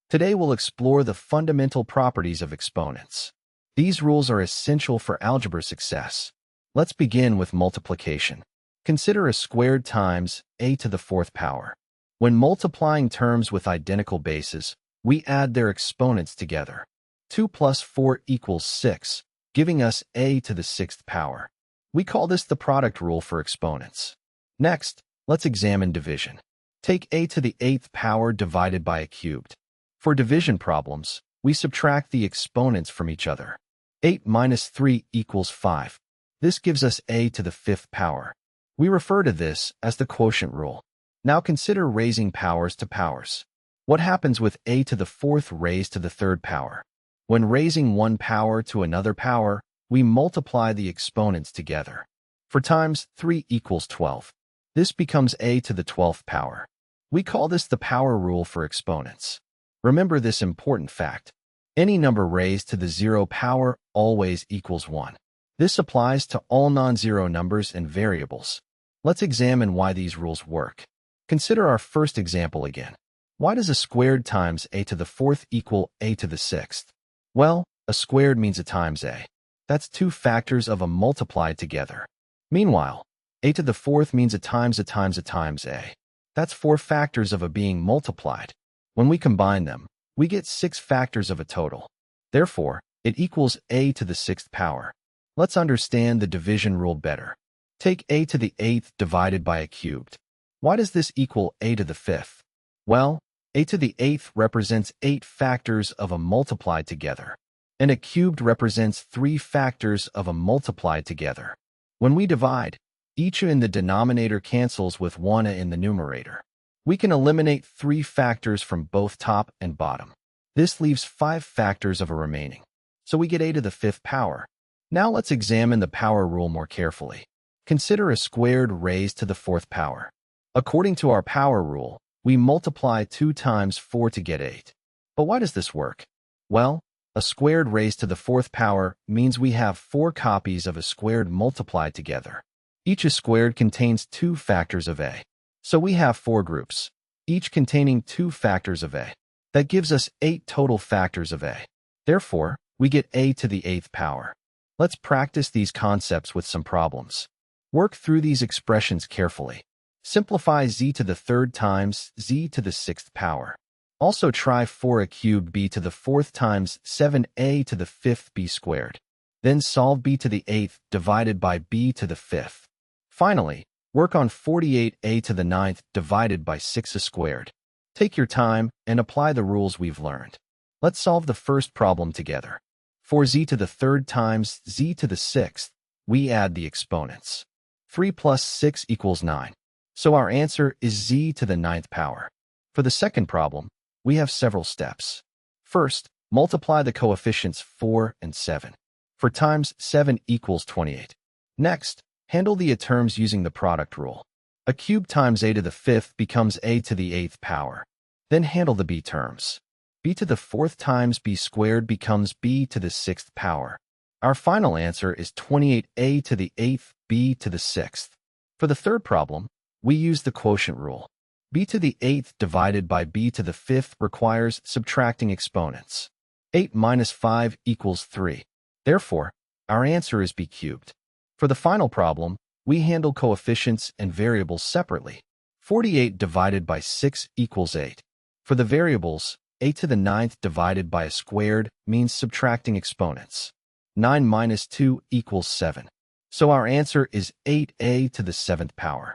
Today we'll explore the fundamental properties of exponents. These rules are essential for algebra success. Let's begin with multiplication. Consider a squared times a to the fourth power. When multiplying terms with identical bases, we add their exponents together. 2 plus 4 equals 6, giving us a to the sixth power. We call this the product rule for exponents. Next, let's examine division. Take a to the eighth power divided by a cubed. For division problems, we subtract the exponents from each other. 8 minus 3 equals 5. This gives us a to the fifth power. We refer to this as the quotient rule. Now consider raising powers to powers. What happens with a to the fourth raised to the third power? When raising one power to another power, we multiply the exponents together. For times 3 equals 12. This becomes a to the 12th power. We call this the power rule for exponents. Remember this important fact. Any number raised to the zero power always equals 1. This applies to all non-zero numbers and variables. Let's examine why these rules work. Consider our first example again. Why does a squared times a to the fourth equal a to the sixth? Well, a squared means a times a. That's two factors of a multiplied together. Meanwhile, a to the fourth means a times a times a times a. That's four factors of a being multiplied. When we combine them, we get 6 factors of a total. Therefore, it equals a to the sixth power. Let's understand the division rule better. Take a to the eighth divided by a cubed. Why does this equal a to the fifth? Well, a to the eighth represents 8 factors of a multiplied together, and a cubed represents 3 factors of a multiplied together. When we divide, each in the denominator cancels with 1 in the numerator. We can eliminate 3 factors from both top and bottom. This leaves 5 factors of a remaining. So we get a to the fifth power. Now let's examine the power rule more carefully. Consider a squared raised to the fourth power. According to our power rule, we multiply 2 times 4 to get 8. But why does this work? Well, a squared raised to the fourth power means we have 4 copies of a squared multiplied together. Each squared contains 2 factors of a. So we have 4 groups, each containing 2 factors of a. That gives us 8 total factors of a. Therefore, we get a to the eighth power. Let's practice these concepts with some problems. Work through these expressions carefully. Simplify z to the third times z to the sixth power. Also try 4a cubed b to the fourth times 7a to the fifth b squared. Then solve b to the eighth divided by b to the fifth. Finally, work on 48a to the ninth divided by 6a squared. Take your time and apply the rules we've learned. Let's solve the first problem together. For z to the third times z to the sixth, we add the exponents. 3 plus 6 equals 9. So our answer is z to the ninth power. For the second problem, we have several steps. First, multiply the coefficients 4 and 7. For times 7 equals 28. Next, handle the terms using the product rule. A cube times a to the fifth becomes a to the eighth power. Then handle the b terms. b to the fourth times b squared becomes b to the sixth power. Our final answer is 28a to the eighth b to the sixth. For the third problem, we use the quotient rule. b to the eighth divided by b to the fifth requires subtracting exponents. 8 minus 5 equals 3. Therefore, our answer is b cubed. For the final problem, we handle coefficients and variables separately. 48 divided by 6 equals 8. For the variables, a to the ninth divided by a squared means subtracting exponents. 9 minus 2 equals 7. So our answer is 8a to the seventh power.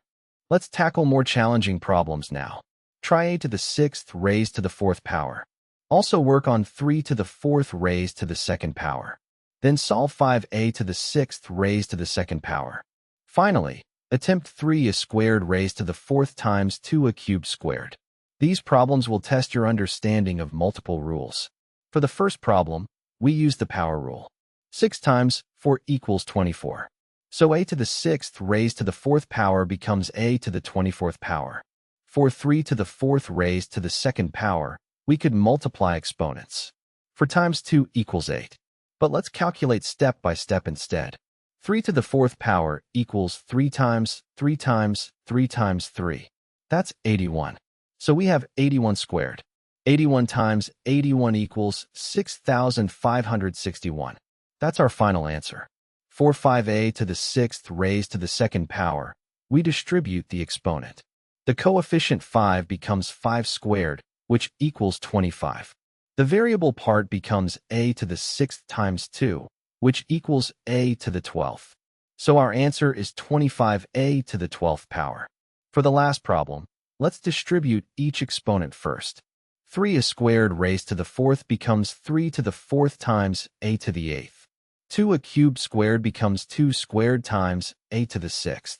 Let's tackle more challenging problems now. Try a to the sixth raised to the fourth power. Also work on 3 to the fourth raised to the second power. Then solve 5a to the sixth raised to the second power. Finally, attempt 3a squared raised to the fourth times 2a cubed squared. These problems will test your understanding of multiple rules. For the first problem, we use the power rule. 6 times 4 equals 24. So a to the sixth raised to the fourth power becomes a to the 24th power. For 3 to the fourth raised to the second power, we could multiply exponents. For times 2 equals 8. But let's calculate step by step instead. 3 to the fourth power equals 3 times 3 times 3 times 3. That's 81. So we have 81 squared. 81 times 81 equals 6,561. That's our final answer. For 5a to the sixth raised to the second power, we distribute the exponent. The coefficient 5 becomes 5 squared, which equals 25. The variable part becomes a to the sixth times 2, which equals a to the 12th. So our answer is 25a to the 12th power. For the last problem, let's distribute each exponent first. 3a squared raised to the fourth becomes 3 to the fourth times a to the eighth. 2a cubed squared becomes 2 squared times a to the sixth.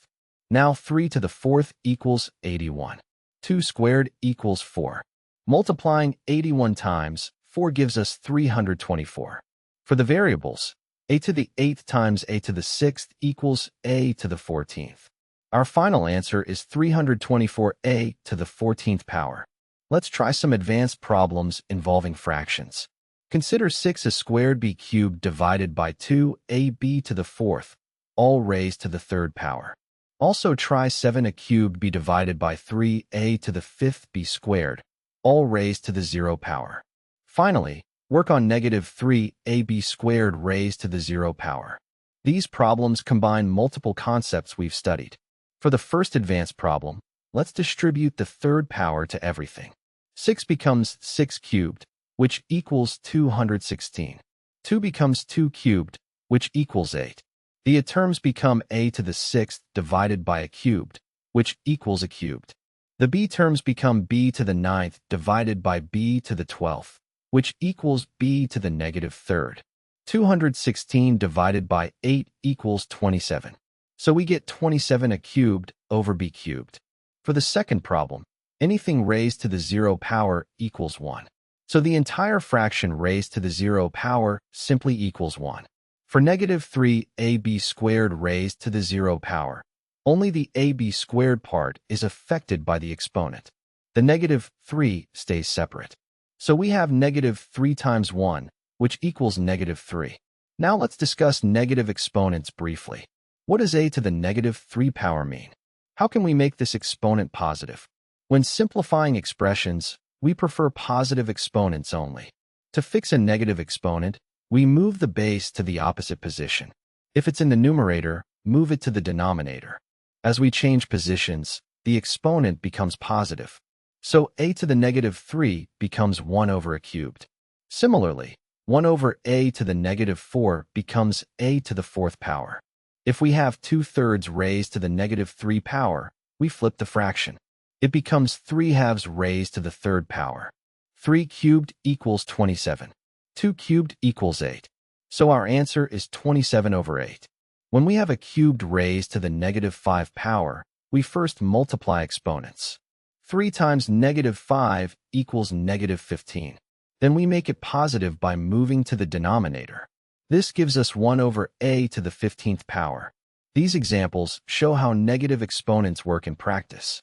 Now 3 to the fourth equals 81. 2 squared equals 4. Multiplying 81 times 4 gives us 324. For the variables, a to the eighth times a to the sixth equals a to the 14th. Our final answer is 324a to the 14th power. Let's try some advanced problems involving fractions. Consider 6a squared b cubed divided by 2ab to the fourth, all raised to the third power. Also try 7a cubed b divided by 3a to the fifth b squared, all raised to the 0 power. Finally, work on negative 3ab squared raised to the 0 power. These problems combine multiple concepts we've studied. For the first advanced problem, let's distribute the third power to everything. 6 becomes 6 cubed, which equals 216. 2 becomes 2 cubed, which equals 8. The terms become a to the sixth divided by a cubed, which equals a cubed. The b terms become b to the ninth divided by b to the 12th, which equals b to the negative third. 216 divided by 8 equals 27. So we get 27a cubed over b cubed. For the second problem, anything raised to the 0 power equals 1. So the entire fraction raised to the 0 power simply equals 1. For negative 3ab squared raised to the 0 power, only the ab squared part is affected by the exponent. The negative 3 stays separate. So we have negative 3 times 1, which equals negative 3. Now let's discuss negative exponents briefly. What does a to the negative 3 power mean? How can we make this exponent positive? When simplifying expressions, we prefer positive exponents only. To fix a negative exponent, we move the base to the opposite position. If it's in the numerator, move it to the denominator. As we change positions, the exponent becomes positive. So a to the negative 3 becomes 1 over a cubed. Similarly, 1 over a to the negative 4 becomes a to the fourth power. If we have 2/3 raised to the negative 3 power, we flip the fraction. It becomes 3/2 raised to the third power. 3 cubed equals 27. 2 cubed equals 8. So our answer is 27 over 8. When we have a cubed raised to the negative 5 power, we first multiply exponents. 3 times negative 5 equals negative 15. Then we make it positive by moving to the denominator. This gives us 1 over a to the 15th power. These examples show how negative exponents work in practice.